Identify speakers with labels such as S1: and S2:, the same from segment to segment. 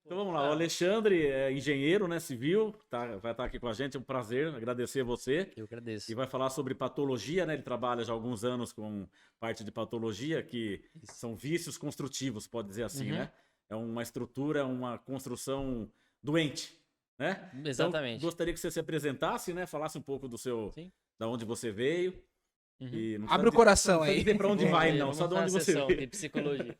S1: Então vamos lá, o Alexandre é engenheiro, né, civil, vai estar aqui com a gente, é um prazer, agradecer a você.
S2: Eu agradeço.
S1: E vai falar sobre patologia, né? Ele trabalha já há alguns anos com parte de patologia, que são vícios construtivos, pode dizer assim, né? É uma estrutura, uma construção doente, né?
S2: Exatamente.
S1: Então, gostaria que você se apresentasse, né? Falasse um pouco do seu,
S2: Sim.
S1: da onde você veio. E não
S3: Abre o coração
S1: não
S3: aí.
S1: dizer para onde vai, não, só de onde você veio.
S2: De psicologia.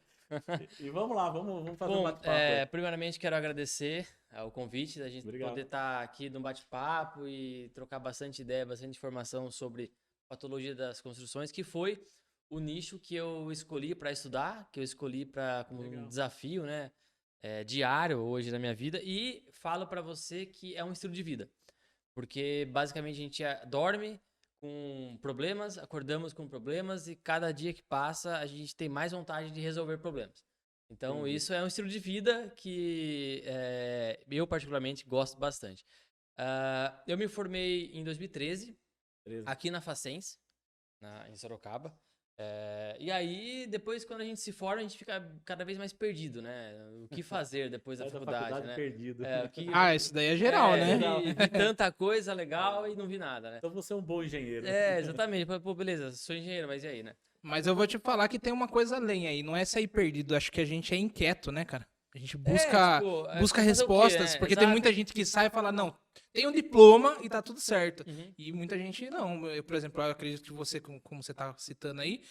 S1: E vamos lá, vamos fazer
S2: Bom,
S1: um bate-papo.
S2: primeiramente quero agradecer o convite da gente
S1: Obrigado.
S2: poder estar aqui num bate-papo e trocar bastante ideia, bastante informação sobre patologia das construções, que foi o nicho que eu escolhi para estudar, que eu escolhi como um desafio, né, diário hoje na minha vida, e falo para você que é um estilo de vida, porque basicamente a gente dorme com problemas, acordamos com problemas e cada dia que passa a gente tem mais vontade de resolver problemas. Então isso é um estilo de vida que eu particularmente gosto bastante. Eu me formei em 2013, aqui na Facens, em Sorocaba. E aí, depois, quando a gente se forma, a gente fica cada vez mais perdido, né? O que fazer depois da faculdade, né?
S1: Perdido.
S3: Isso daí é geral, né?
S2: Vi tanta coisa legal e não vi nada, né?
S1: Então você é um bom engenheiro.
S2: Exatamente. Pô, beleza, sou engenheiro, mas e aí, né?
S3: Mas eu vou te falar que tem uma coisa além aí, não é sair perdido, acho que a gente é inquieto, né, cara? A gente busca respostas,
S2: quê, né?
S3: porque
S2: Exato.
S3: tem muita gente que sai e fala, não, tem um diploma e tá tudo certo. E muita gente não. Eu, por exemplo, eu acredito que você, como você tá citando aí,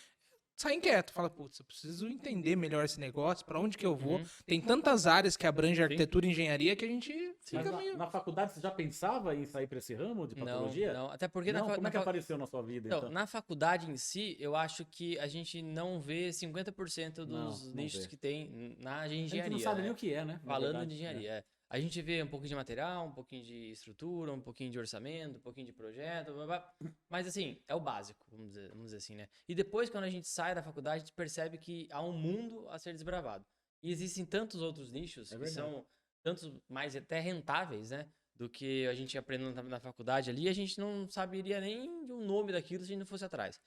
S3: sai inquieto, fala, putz, eu preciso entender melhor esse negócio, pra onde que eu vou. Tem tantas áreas que abrangem arquitetura e engenharia que a gente fica meio...
S1: Na faculdade você já pensava em sair para esse ramo de patologia?
S2: Não, até porque
S1: Como é que apareceu na sua vida, então?
S2: Na faculdade em si, eu acho que a gente não vê 50% dos nichos que tem na engenharia.
S1: A gente não sabe nem o que é, né?
S2: Falando de engenharia, A gente vê um pouquinho de material, um pouquinho de estrutura, um pouquinho de orçamento, um pouquinho de projeto, blá, blá. Mas assim, é o básico, vamos dizer assim, né? E depois, quando a gente sai da faculdade, a gente percebe que há um mundo a ser desbravado. E existem tantos outros nichos que são tantos mais até rentáveis, né? Do que a gente aprendendo na faculdade ali, a gente não saberia nem de um nome daquilo se a gente não fosse atrás.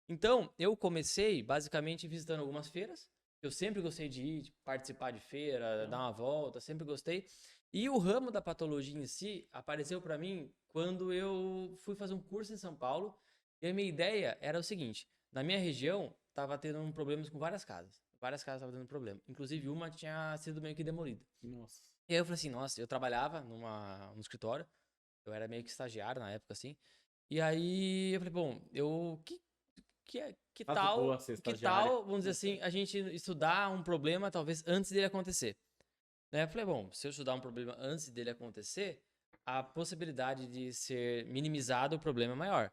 S2: Então, eu comecei basicamente visitando algumas feiras. Eu sempre gostei de ir, de participar de feira, dar uma volta, sempre gostei. E o ramo da patologia em si apareceu para mim quando eu fui fazer um curso em São Paulo. E a minha ideia era o seguinte: na minha região, estava tendo problemas com várias casas. Várias casas estavam tendo problema. Inclusive, uma tinha sido meio que demolida.
S1: Nossa.
S2: E aí eu falei assim, nossa, eu trabalhava no escritório. Eu era meio que estagiário na época, assim. E aí eu falei, bom, que tal, vamos dizer assim, a gente estudar um problema talvez antes dele acontecer? Né? Eu falei, bom, se eu estudar um problema antes dele acontecer, a possibilidade de ser minimizado o problema é maior.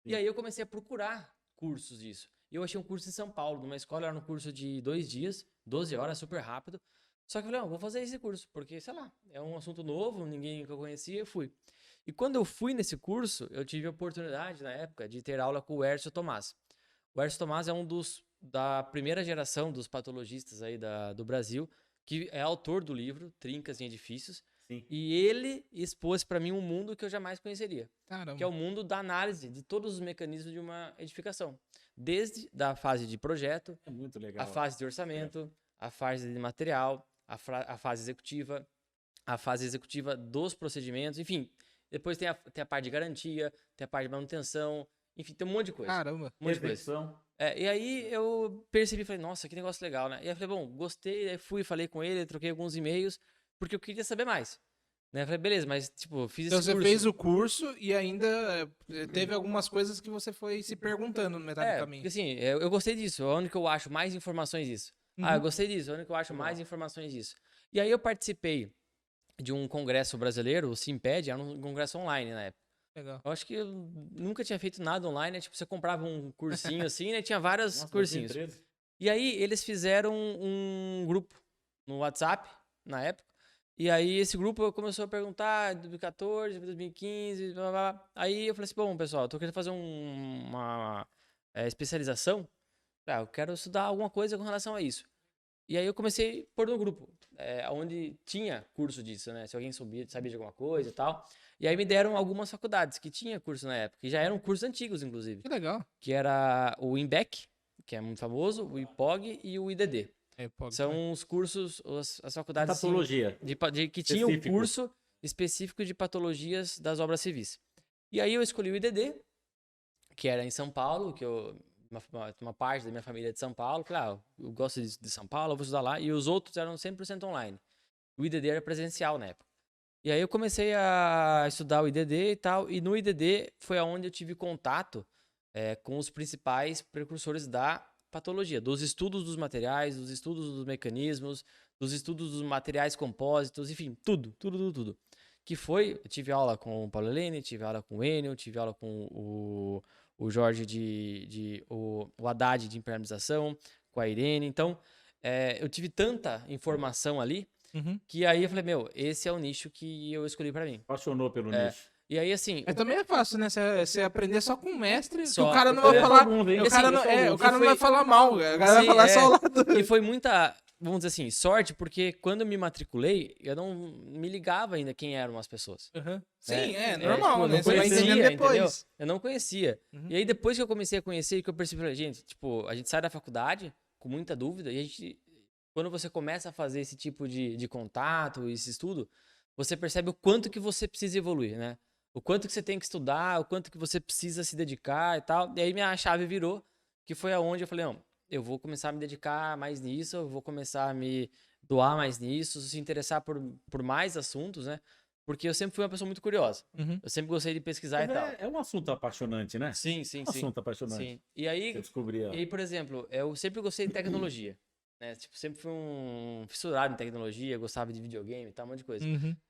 S2: E aí eu comecei a procurar cursos disso. E eu achei um curso em São Paulo, numa escola, era um curso de 2 dias, 12 horas, super rápido. Só que eu falei, não, vou fazer esse curso, porque, sei lá, é um assunto novo, ninguém que eu conhecia, eu fui. E quando eu fui nesse curso, eu tive a oportunidade, na época, de ter aula com o Hércio Tomás. O Hércio Tomás é um da primeira geração dos patologistas aí do Brasil, que é autor do livro Trincas em Edifícios.
S1: Sim.
S2: E ele expôs para mim um mundo que eu jamais conheceria.
S3: Caramba.
S2: Que é o mundo da análise de todos os mecanismos de uma edificação. Desde a fase de projeto,
S1: muito legal.
S2: a fase de orçamento, a fase de material, a fase executiva dos procedimentos, enfim. Depois tem a parte de garantia, tem a parte de manutenção, enfim, tem um monte de coisa.
S3: Caramba.
S2: Um monte de coisa. E aí eu percebi, falei, nossa, que negócio legal, né? E aí eu falei, bom, gostei, aí fui, falei com ele, troquei alguns e-mails, porque eu queria saber mais. Né? Eu falei, beleza, mas tipo, fiz esse curso.
S3: Então você fez o curso e ainda teve algumas coisas que você foi se perguntando no metade do caminho.
S2: Porque assim, eu gostei disso, onde que eu acho mais informações disso. Eu gostei disso, onde que eu acho mais informações disso. E aí eu participei de um congresso brasileiro, o Simped, era um congresso online na época.
S3: Legal.
S2: Eu acho que eu nunca tinha feito nada online, né? Tipo, você comprava um cursinho assim, né? Tinha vários cursinhos.
S1: 2013.
S2: E aí eles fizeram um grupo no WhatsApp, na época. E aí esse grupo começou a perguntar, 2014, 2015, blá, blá, blá. Aí eu falei assim, bom, pessoal, eu tô querendo fazer uma especialização. Eu quero estudar alguma coisa com relação a isso. E aí eu comecei a pôr no grupo, onde tinha curso disso, né? Se alguém sabia de alguma coisa e tal. E aí me deram algumas faculdades que tinha curso na época, que já eram cursos antigos, inclusive.
S3: Que legal.
S2: Que era o IMBEC, que é muito famoso, o IPOG e o IDD. São os cursos, as faculdades assim,
S1: Patologia.
S2: que tinham um
S1: Específico.
S2: curso específico de patologias das obras civis. E aí eu escolhi o IDD, que era em São Paulo, que uma parte da minha família é de São Paulo. Claro, eu gosto de São Paulo, eu vou estudar lá. E os outros eram 100% online. O IDD era presencial na época. E aí eu comecei a estudar o IDD e tal. E no IDD foi onde eu tive contato com os principais precursores da patologia, dos estudos dos materiais, dos estudos dos mecanismos, dos estudos dos materiais compósitos, enfim, tudo. Que foi, eu tive aula com o Paulo Helene, tive aula com o Enio, tive aula com o Jorge o Haddad de impermeabilização, com a Irene. Então, eu tive tanta informação ali, que aí eu falei, esse é o nicho que eu escolhi pra mim.
S1: Apaixonou pelo nicho.
S2: E aí, assim...
S3: Mas também é fácil, né? Você aprender só com o mestre,
S2: Só.
S3: que o cara não vai falar... O cara não vai falar mal, o cara vai falar só o lado...
S2: E foi muita, vamos dizer assim, sorte, porque quando eu me matriculei, eu não me ligava ainda quem eram as pessoas.
S3: Sim, normal,
S2: tipo,
S3: né?
S2: não
S3: Você vai
S2: conhecia,
S3: entendendo depois.
S2: entendeu? Eu não conhecia. E aí, depois que eu comecei a conhecer, que eu percebi, gente, tipo, a gente sai da faculdade com muita dúvida, e a gente, quando você começa a fazer esse tipo de contato, esse estudo, você percebe o quanto que você precisa evoluir, né? O quanto que você tem que estudar, o quanto que você precisa se dedicar e tal. E aí minha chave virou, que foi aonde eu falei, não, eu vou começar a me dedicar mais nisso, eu vou começar a me doar mais nisso, se interessar por mais assuntos, né? Porque eu sempre fui uma pessoa muito curiosa. Eu sempre gostei de pesquisar e tal.
S1: É um assunto apaixonante, né?
S2: Sim.
S1: Um assunto apaixonante.
S2: Sim. E aí,
S1: Você descobria.
S2: por exemplo, eu sempre gostei de tecnologia. Né? Tipo, sempre fui um fissurado em tecnologia, gostava de videogame e tal, um monte de coisa.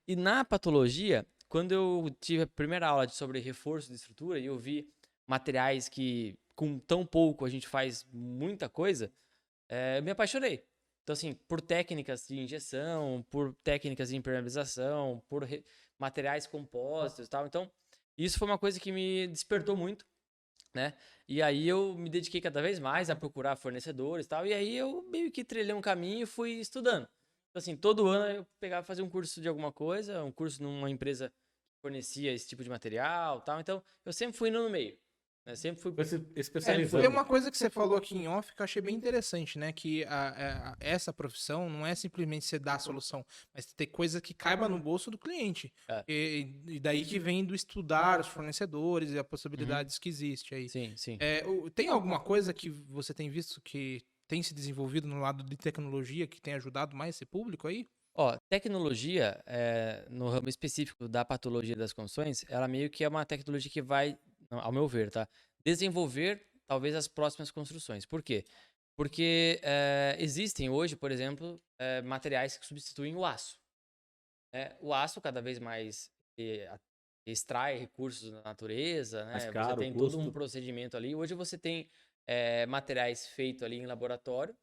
S2: E na patologia, quando eu tive a primeira aula sobre reforço de estrutura e eu vi materiais que com tão pouco a gente faz muita coisa, eu me apaixonei. Então, assim, por técnicas de injeção, por técnicas de impermeabilização, por materiais compósitos e tal. Então, isso foi uma coisa que me despertou muito, né? E aí eu me dediquei cada vez mais a procurar fornecedores e tal. E aí eu meio que trilhei um caminho e fui estudando. Então, assim, todo ano eu pegava e fazia um curso de alguma coisa, um curso numa empresa que fornecia esse tipo de material e tal. Então, eu sempre fui indo no meio. Né? Sempre fui
S1: especializando.
S3: Tem uma coisa que você falou aqui em off que eu achei bem interessante, né? Que essa profissão não é simplesmente você dar a solução, mas ter coisa que caiba no bolso do cliente. E daí que vem do estudar os fornecedores e as possibilidades que existem aí.
S2: Sim.
S3: Tem alguma coisa que você tem visto que tem se desenvolvido no lado de tecnologia que tem ajudado mais esse público aí?
S2: Ó, tecnologia, no ramo específico da patologia das construções, ela meio que é uma tecnologia que vai, ao meu ver, tá? Desenvolver talvez as próximas construções. Por quê? Porque existem hoje, por exemplo, materiais que substituem o aço. O aço cada vez mais extrai recursos da natureza, né?
S1: Mais caro,
S2: você tem
S1: custo.
S2: todo um procedimento ali. Hoje você tem materiais feitos ali em laboratório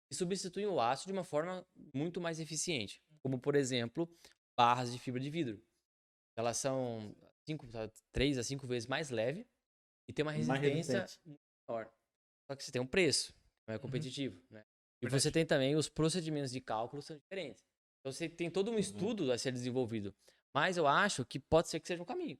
S2: que substituem o aço de uma forma muito mais eficiente. Como, por exemplo, barras de fibra de vidro. Elas são 3 a 5 vezes mais leve e tem uma resistência muito maior. Só que você tem um preço, não é competitivo, né? E você tem também os procedimentos de cálculo são diferentes. Então você tem todo um estudo a ser desenvolvido. Mas eu acho que pode ser que seja um caminho.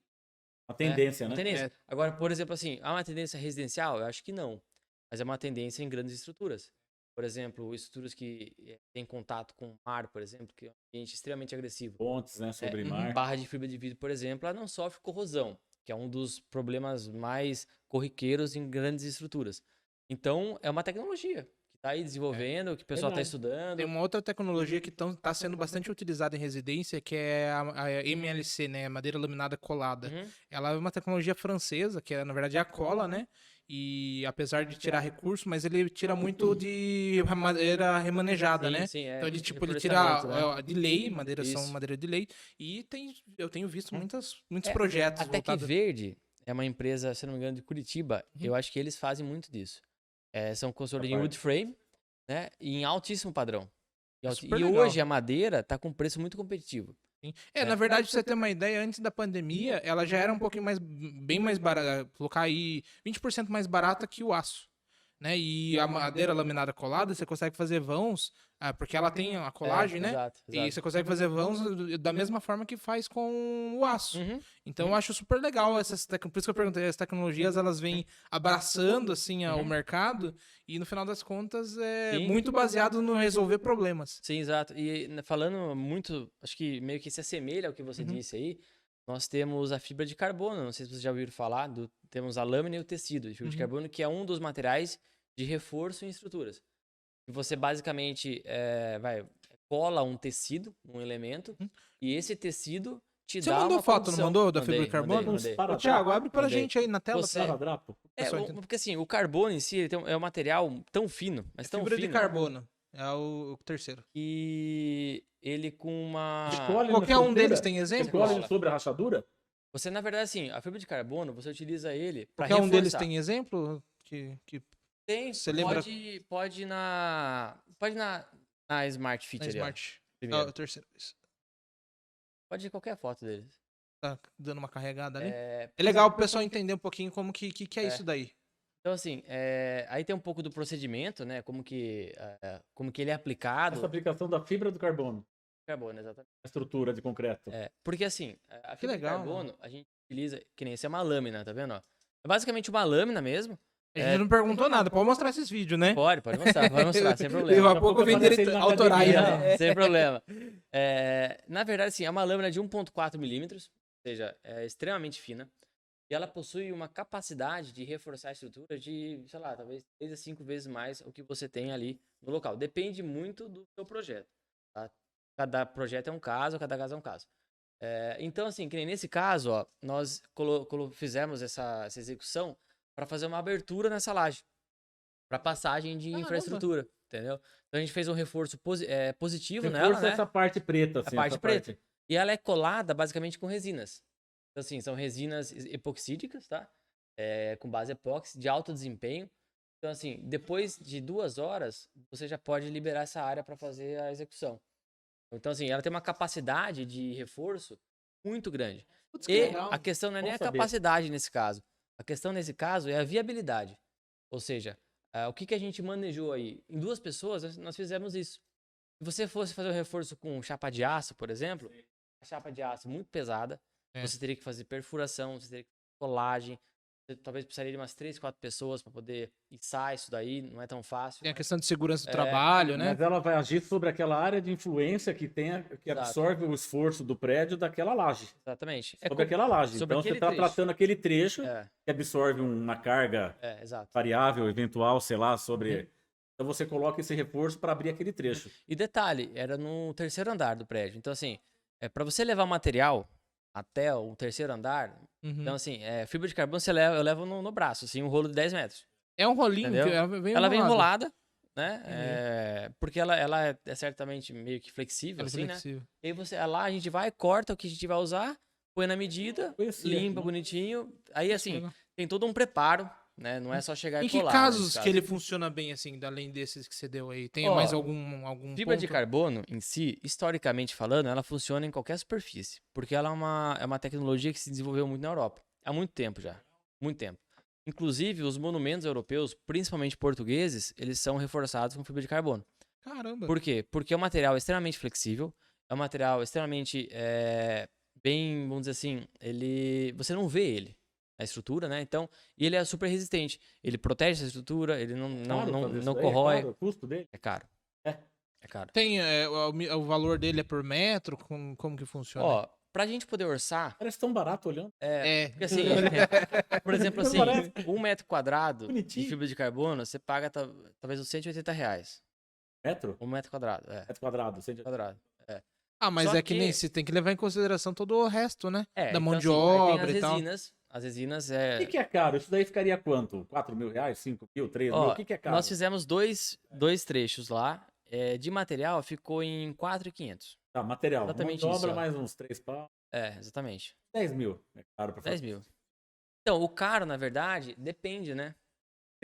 S1: Uma tendência, né?
S2: Uma tendência. Agora, por exemplo, assim, há uma tendência residencial? Eu acho que não. Mas é uma tendência em grandes estruturas. Por exemplo, estruturas que têm contato com o mar, por exemplo, que é um ambiente extremamente agressivo.
S1: Pontes, né, sobre mar.
S2: Barra de fibra de vidro, por exemplo, ela não sofre corrosão, que é um dos problemas mais corriqueiros em grandes estruturas. Então, é uma tecnologia que está aí desenvolvendo, que o pessoal está estudando.
S3: Tem uma outra tecnologia que está sendo bastante utilizada em residência, que é a MLC, né? Madeira laminada colada. Ela é uma tecnologia francesa, que na verdade é a cola, né? E apesar de tirar recurso, mas ele tira muito de madeira remanejada, né?
S2: Sim,
S3: então ele tira de lei,
S2: Isso.
S3: madeira de lei. E eu tenho visto muitos projetos
S2: A Tec Verde é uma empresa, se não me engano, de Curitiba. Eu acho que eles fazem muito disso. São construtores em wood frame, né? E em altíssimo padrão. E hoje a madeira está com preço muito competitivo.
S3: Na verdade, pra você ter uma ideia, antes da pandemia, ela já era um pouquinho bem mais barata, colocar aí 20% mais barata que o aço. né? E a madeira laminada colada, você consegue fazer vãos, porque ela tem a colagem, né?
S2: Exato,
S3: E
S2: exato.
S3: você consegue fazer vãos da mesma forma que faz com o aço.
S2: Uhum.
S3: Então eu acho super legal essas por isso que eu perguntei, as tecnologias elas vêm abraçando assim o mercado e no final das contas é
S2: Sim.
S3: muito baseado no resolver problemas.
S2: Sim, exato. E falando muito, acho que meio que se assemelha ao que você disse aí, nós temos a fibra de carbono, não sei se vocês já ouviram falar, temos a lâmina e o tecido de fibra de carbono, que é um dos materiais de reforço em estruturas. E você basicamente cola um tecido, um elemento, e esse tecido te
S3: Você
S2: dá
S3: mandou
S2: uma
S3: foto, não
S2: condição.
S3: mandou, da fibra de carbono?
S2: Mandei.
S3: Ô, Thiago, abre pra
S2: Mandei.
S3: gente aí na tela.
S2: Você-
S1: Esparadrapo.
S2: Porque assim, o carbono em si ele é um material tão fino, mas tão
S3: Fibra
S2: fino,
S3: de carbono. É o terceiro.
S2: que ele com uma...
S1: Escolhe na
S3: Qualquer um
S1: estrutura?
S3: deles tem exemplo?
S1: Escolhe ele sobre a rachadura?
S2: Você, na verdade, assim, a fibra de carbono, você utiliza ele para
S3: Qualquer um deles
S2: reforçar.
S3: tem exemplo? Que
S2: Tem,
S3: Você lembra?
S2: pode ir na Smart Fit
S3: na
S2: ali, ó,
S3: Smart.
S2: primeiro.
S3: O terceiro. Isso.
S2: Pode ir qualquer foto deles.
S3: Tá dando uma carregada ali.
S2: É,
S3: É legal pro pessoal entender um pouquinho como que é isso daí.
S2: então, assim, aí tem um pouco do procedimento, né? Como que ele é aplicado.
S1: Essa aplicação da fibra do carbono.
S2: Carbono, exatamente.
S1: A estrutura de concreto.
S2: Porque, assim, a fibra
S3: legal,
S2: de carbono, a gente utiliza, que nem essa é uma lâmina, tá vendo? Ó? É basicamente uma lâmina mesmo.
S3: A gente não perguntou nada. Pode mostrar esses vídeos, né?
S2: Pode mostrar, sem problema.
S3: Daqui a pouco vem
S1: aparece
S3: direito
S1: ele na
S3: autorais,
S1: academia,
S3: né?
S2: Sem problema. Na verdade, assim, é uma lâmina de 1,4 milímetros, ou seja, é extremamente fina. E ela possui uma capacidade de reforçar a estrutura de, sei lá, talvez 3 a 5 vezes mais o que você tem ali no local. Depende muito do seu projeto. Tá? Cada projeto é um caso, cada caso é um caso. Então, assim, que nem nesse caso, ó, nós fizemos essa execução para fazer uma abertura nessa laje, para passagem de infraestrutura, entendeu? Então a gente fez um reforço positivo nela,
S1: Reforça
S2: né?
S1: essa parte preta, assim.
S2: A parte
S1: essa
S2: preta. E ela é colada basicamente com resinas. Então, assim, são resinas epoxídicas, tá? Com base epóxi, de alto desempenho. Então, assim, depois de 2 horas, você já pode liberar essa área para fazer a execução. Então, assim, ela tem uma capacidade de reforço muito grande.
S3: Putz, que
S2: E
S3: legal.
S2: a questão não é
S1: Bom
S2: nem a
S1: saber.
S2: capacidade nesse caso. A questão nesse caso é a viabilidade. Ou seja, o que a gente manejou aí? Em 2 pessoas, nós fizemos isso. Se você fosse fazer o reforço com chapa de aço, por exemplo, a chapa de aço muito pesada, você teria que fazer perfuração, você teria que fazer colagem, você talvez precisaria de umas 3, 4 pessoas para poder içar isso daí, não é tão fácil.
S3: Tem a questão de segurança do trabalho, né?
S1: Mas ela vai agir sobre aquela área de influência que
S2: Exato.
S1: absorve o esforço do prédio daquela laje.
S2: Exatamente.
S1: Sobre aquela laje.
S2: sobre
S1: Então você
S2: aquele
S1: está
S2: trecho.
S1: tratando aquele trecho
S2: É,
S1: que absorve uma carga
S2: exato.
S1: variável, eventual, sei lá, sobre. Então você coloca esse reforço para abrir aquele trecho.
S2: E detalhe, era no 3º andar do prédio. Então, assim, para você levar o material até o 3º andar, então, assim, fibra de carbono eu levo no braço, assim, um rolo de 10 metros.
S3: É um rolinho,
S2: Entendeu?
S3: que
S2: Ela vem enrolada, né? Porque ela é certamente meio que flexível,
S3: Ela é
S2: assim,
S3: flexível.
S2: né? E aí lá a gente vai, corta o que a gente vai usar, põe na medida,
S1: Conhecia,
S2: limpa
S1: né?
S2: bonitinho. Aí, assim,
S3: legal.
S2: tem todo um preparo, né? Não é só chegar
S3: Em
S2: e
S3: que
S2: colar.
S3: casos
S2: nesse
S3: que ele funciona bem, assim, além desses que você deu aí? Tem
S2: Ó,
S3: mais algum
S2: Fibra de
S3: ponto?
S2: carbono, em si, historicamente falando, ela funciona em qualquer superfície. Porque ela é uma tecnologia que se desenvolveu muito na Europa. Há muito tempo já. Muito tempo. Inclusive, os monumentos europeus, principalmente portugueses, eles são reforçados com fibra de carbono.
S3: Caramba.
S2: Por quê? Porque é um material extremamente flexível, é um material extremamente bem, vamos dizer assim, você não vê ele, a estrutura, né? Então, e ele é super resistente. Ele protege essa estrutura, ele não corrói.
S1: É caro o custo dele?
S2: É caro.
S1: É.
S2: É caro.
S3: Tem o valor dele é por metro? Como que funciona?
S2: Ó, pra gente poder orçar,
S1: Parece tão barato olhando.
S2: porque assim, por exemplo, assim, 1 metro quadrado
S1: Bonitinho.
S2: de fibra de carbono, você paga talvez uns R$180.
S1: Metro?
S2: 1 metro quadrado,
S1: Metro quadrado.
S2: quadrado.
S3: Ah, mas
S2: Só
S3: é que nem
S2: que-
S3: você tem que levar em consideração todo o resto, né? Da mão
S2: então,
S3: de
S2: assim, aí
S3: obra
S2: tem
S3: e tal.
S2: as resinas
S1: O que é caro? Isso daí ficaria quanto? 4 mil reais? 5 mil? 3 mil?
S2: Ó,
S1: O que é caro?
S2: nós fizemos dois trechos lá. De material ficou em 4.500.
S1: Tá, material.
S2: Exatamente
S1: Mão de
S2: isso,
S1: obra
S2: ó.
S1: mais uns 3 pau.
S2: Exatamente.
S1: 10 mil. É caro pra fazer.
S2: 10 mil. Então, o caro, na verdade, depende, né?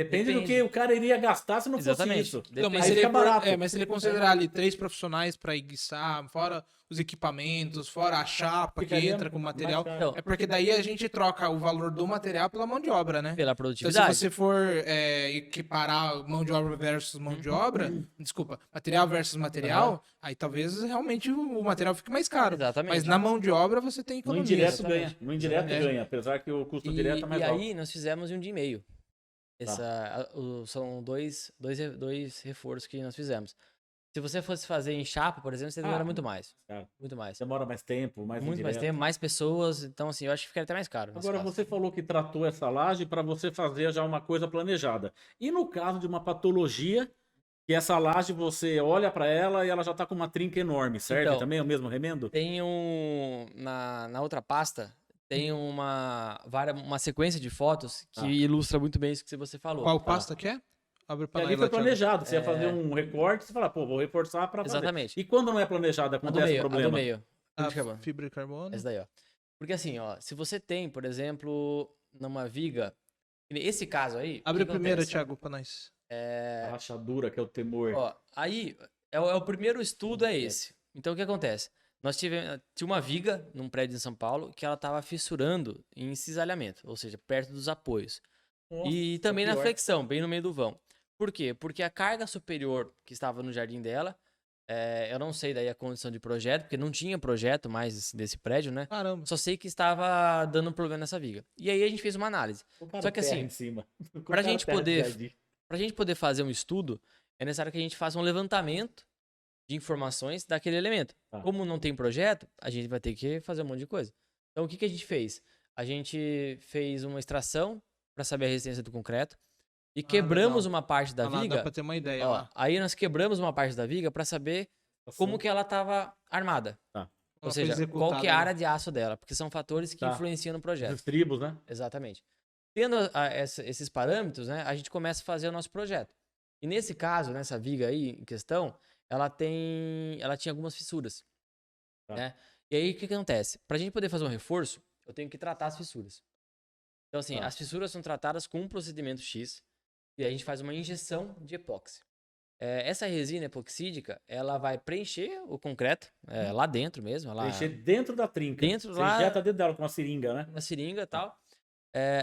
S1: Depende do que o cara iria gastar se não fosse
S2: Exatamente.
S1: isso.
S3: Não, mas,
S1: Aí
S3: se ele
S1: fica barato.
S3: mas se ele considerar ali 3 profissionais para enguiçar, fora os equipamentos, fora a chapa que
S1: Ficaria
S3: entra com o material,
S1: mais caro.
S3: é porque daí a gente troca o valor do material pela mão de obra, né?
S2: Pela
S3: Então,
S2: produtividade.
S3: se você for equiparar mão de obra versus mão de obra, desculpa, material versus material, aí talvez realmente o material fique mais caro.
S2: Exatamente.
S3: Mas na mão de obra você tem
S1: No
S3: economia.
S1: indireto
S2: Exatamente.
S1: ganha. No indireto
S3: Exatamente.
S1: ganha, apesar que o custo direto é mais
S2: E
S1: alto.
S2: aí nós fizemos em 1 dia e meio. São dois reforços que nós fizemos. Se você fosse fazer em chapa, por exemplo, você demora muito mais.
S1: Cara,
S2: Muito mais.
S1: demora mais tempo, mais
S2: Muito mais
S1: indireto.
S2: tempo, mais pessoas. Então, assim, eu acho que ficaria até mais caro. nesse
S1: Agora,
S2: caso.
S1: você falou que tratou essa laje para você fazer já uma coisa planejada. E no caso de uma patologia, que essa laje você olha para ela e ela já tá com uma trinca enorme, certo?
S2: Então,
S1: Também é o mesmo remendo?
S2: Tem na outra pasta, tem uma sequência de fotos que
S1: Ah.
S2: ilustra muito bem isso que você falou.
S3: Qual pasta que é? Abre
S1: E
S3: pra
S1: ali
S3: nós
S1: foi
S3: lá, Thiago.
S1: planejado. Você ia fazer um recorte, você fala, pô, vou reforçar para fazer.
S2: Exatamente.
S1: E quando não é planejado,
S2: A do
S1: acontece
S2: meio,
S1: problema?
S2: a do meio.
S3: A
S2: Fibra de carbono.
S3: fibra de carbono.
S2: Essa daí, ó. Porque assim, ó, se você tem, por exemplo, numa viga, esse caso aí...
S3: Abre
S2: o que
S3: a primeira,
S2: acontece?
S3: Thiago, pra nós.
S1: A rachadura, que é o temor.
S2: Ó, aí, o primeiro estudo é esse. Então, o que acontece? Tinha uma viga num prédio em São Paulo que ela tava fissurando em cisalhamento, ou seja, perto dos apoios.
S1: Nossa,
S2: E também na
S1: pior.
S2: flexão, bem no meio do vão. Por quê? Porque a carga superior que estava no jardim dela, eu não sei daí a condição de projeto, porque não tinha projeto mais desse prédio, né?
S3: Caramba.
S2: Só sei que estava dando problema nessa viga. E aí a gente fez uma análise.
S1: O cara
S2: Só que
S1: terra
S2: assim,
S1: em cima. O
S2: pra
S1: cara
S2: gente
S1: terra de
S2: poder-
S1: jardim.
S2: Para a gente poder fazer um estudo, é necessário que a gente faça um levantamento de informações daquele elemento.
S1: Tá.
S2: Como não tem projeto, a gente vai ter que fazer um monte de coisa. Então, o que a gente fez? A gente fez uma extração para saber a resistência do concreto e quebramos
S3: legal.
S2: uma parte da
S3: Ah lá,
S2: viga.
S3: dá pra ter uma ideia
S2: Ó,
S3: lá.
S2: aí nós quebramos uma parte da viga para saber como que ela estava armada. Ou
S3: Ela foi
S2: seja,
S3: executada,
S2: qual que é a
S3: né?
S2: área de aço dela, porque são fatores que
S1: Tá.
S2: influenciam no projeto.
S1: Os tribos, né?
S2: Exatamente. Tendo esses parâmetros, né, a gente começa a fazer o nosso projeto. E nesse caso, nessa viga aí em questão, ela tinha algumas fissuras.
S1: Tá.
S2: Né? E aí, o que acontece? Para a gente poder fazer um reforço, eu tenho que tratar as fissuras. Então, assim,
S1: Tá.
S2: as fissuras são tratadas com um procedimento X e a gente faz uma injeção de epóxi. Essa resina epoxídica, ela vai preencher o concreto lá dentro mesmo. Ela,
S1: Preencher dentro da trinca.
S2: Dentro
S1: Você
S2: lá-
S1: injeta dentro dela com uma seringa, né?
S2: na seringa e tal.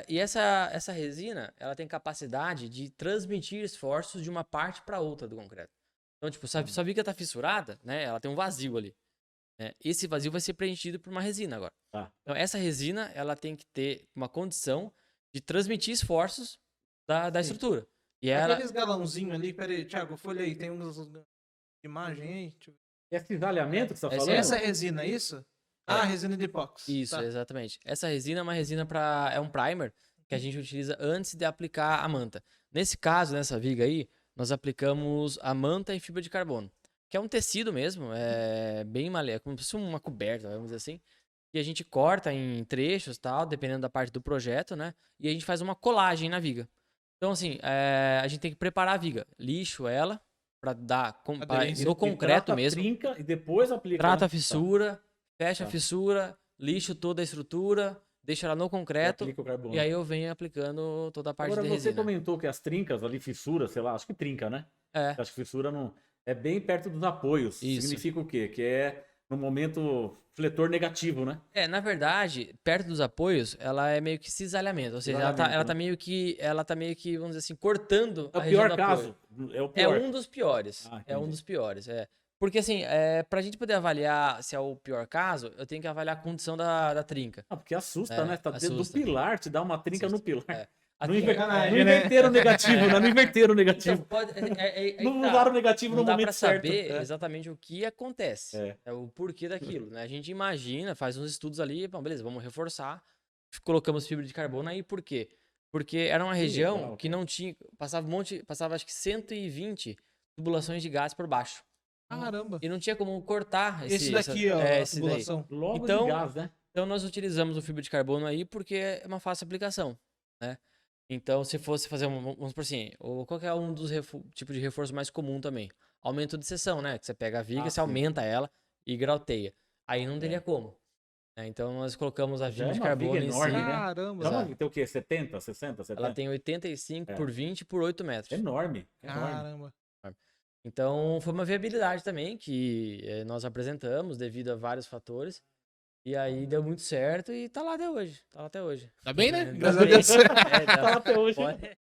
S2: E essa resina, ela tem capacidade de transmitir esforços de uma parte para outra do concreto. Então, tipo, sua viga tá fissurada, né? Ela tem um vazio ali. Né? Esse vazio vai ser preenchido por uma resina agora.
S1: Tá.
S2: Então, essa resina, ela tem que ter uma condição de transmitir esforços da estrutura. E ela...
S3: Aqueles galãozinhos ali, peraí, Thiago, folha aí, tem uns imagem aí. Deixa eu ver.
S1: É cisalhamento que você tá
S2: Essa-
S1: falando?
S3: Essa é resina, é isso? Ah, resina de epóxi.
S2: Isso,
S3: Tá.
S2: exatamente. Essa resina é uma resina é um primer que a gente utiliza antes de aplicar a manta. Nesse caso, nessa viga aí, nós aplicamos a manta em fibra de carbono, que é um tecido mesmo, bem maleável, como se fosse uma coberta, vamos dizer assim. E a gente corta em trechos, tal, dependendo da parte do projeto, né? E a gente faz uma colagem na viga. Então, assim, a gente tem que preparar a viga, lixo ela, para dar
S3: Aderência.
S2: no
S1: E
S2: concreto
S1: trata a
S2: mesmo.
S1: Trinca e depois aplica.
S2: Trata
S1: né?
S2: a fissura, fecha
S1: Tá.
S2: a fissura, lixo toda a estrutura, deixa ela no
S1: E
S2: concreto
S1: aplica o carbono.
S2: e aí eu venho aplicando toda a parte
S1: Agora,
S2: da
S1: você
S2: resina.
S1: comentou que as trincas ali, fissura, sei lá, acho que trinca, né?
S2: É,
S1: Acho que fissura não. É bem perto dos apoios.
S2: Isso.
S1: Significa o quê? Que é no momento fletor negativo, né?
S2: na verdade, perto dos apoios, ela é meio que cisalhamento, ou seja, ela tá
S1: Cisalhamento,
S2: meio que, vamos dizer assim, cortando
S1: É
S2: a
S1: o
S2: região
S1: pior
S2: do
S1: caso.
S2: apoio.
S1: É o
S2: É
S1: pior.
S2: um dos piores.
S1: Ah,
S2: É um
S1: entendi.
S2: dos piores, Porque assim, pra gente poder avaliar se é o pior caso, eu tenho que avaliar a condição da trinca.
S1: Ah, porque assusta, né? Tá dentro do
S2: assusta.
S1: pilar, te dá uma trinca
S2: Assusta.
S1: no pilar.
S2: É.
S1: Não,
S2: Aqui-
S1: não inverteram o negativo, né? Não inverteram o negativo.
S2: Então, pode,
S1: Não
S2: tá.
S1: usaram o negativo
S2: Não
S1: no
S2: dá
S1: momento
S2: pra
S1: certo.
S2: saber
S1: É.
S2: exatamente o que acontece.
S1: É.
S2: O porquê daquilo, né? A gente imagina, faz uns estudos ali, bom, beleza, vamos reforçar. Colocamos fibra de carbono aí, por quê? Porque era uma região
S1: legal,
S2: que
S1: cara.
S2: não tinha, passava acho que 120 tubulações de gás por baixo.
S3: Caramba.
S2: E não tinha como cortar
S3: Esse daqui, ó, a
S2: esse daí.
S3: tubulação.
S1: Logo
S2: Então-
S1: de gás, né?
S2: Então nós utilizamos o fibra de carbono aí porque é uma fácil aplicação, né? Então se fosse fazer, vamos por assim, qual que é um dos tipos de reforço mais comum também? Aumento de seção, né? Que você pega a viga,
S1: Ah,
S2: você
S1: sim.
S2: aumenta ela e grauteia. Aí não teria como. Então nós colocamos a
S1: Já
S2: fibra
S1: é
S2: de
S1: uma
S2: carbono
S1: viga
S2: em
S1: enorme,
S2: cima.
S1: né?
S3: Caramba.
S1: Ela
S2: Exato.
S1: tem o quê? 70, 60, 70?
S2: Ela tem 85
S1: É.
S2: por 20 por 8 metros.
S1: Enorme, enorme.
S3: Caramba.
S2: Então foi uma viabilidade também que nós apresentamos devido a vários fatores. E aí deu muito certo e tá lá até hoje. Tá lá até hoje.
S3: Tá bem, né?
S2: Tá
S3: Graças a
S2: bem.
S3: Deus.
S2: É,
S1: Tá lá até hoje.
S2: pode-